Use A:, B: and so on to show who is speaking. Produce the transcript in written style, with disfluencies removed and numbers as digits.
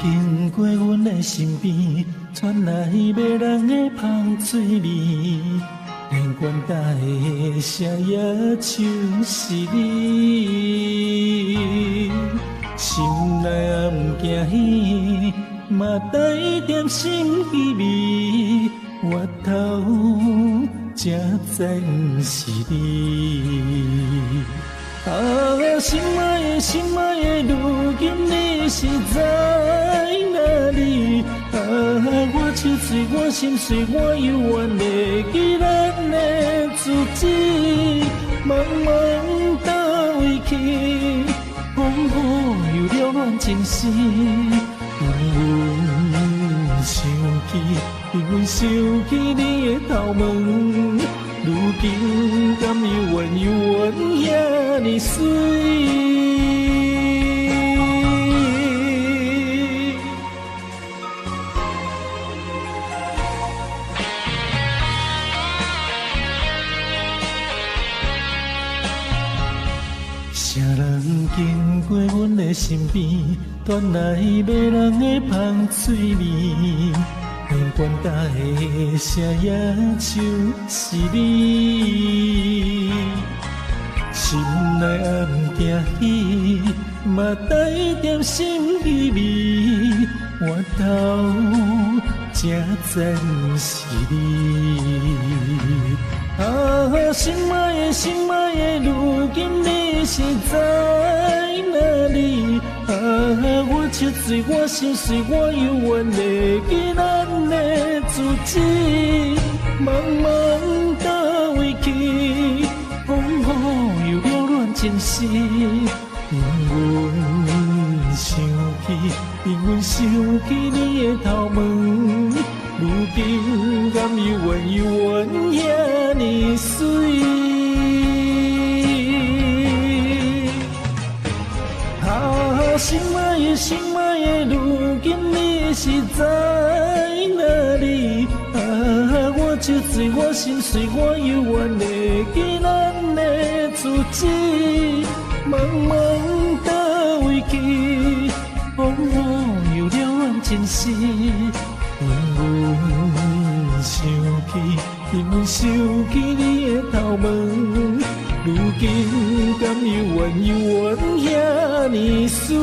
A: 经过阮的身边，传来迷人的香水味，连管带的声也像是你。心内也不惊喜，嘛带点心意味，我头才知不是你。啊，心爱的，心爱的，如今你是在哪里？啊，我手碎，我心碎，我犹原会记咱的足迹。茫茫到位去，风雨又了乱情丝。因阮想起你的头毛。如今敢犹原遐尼水？啥人经过阮的身边，传来迷人的香水味。连管带的声也像是你，心内也不惊喜，嘛带点心意味，我头才知不是你。啊，心爱的，心爱的，如今你是在哪里？啊，我手碎，我心碎，我犹原会记咱的足迹。茫茫到位去，风雨又了乱情丝。因阮想起你的头毛。如今敢犹原遐尼水？啊，心爱的，心爱的，如今你是在哪里？啊，我手碎，我心碎，我犹原会记咱的足迹。茫茫到位去，风雨又了乱情丝。因阮想起你的头毛，如今敢犹原遐尼水？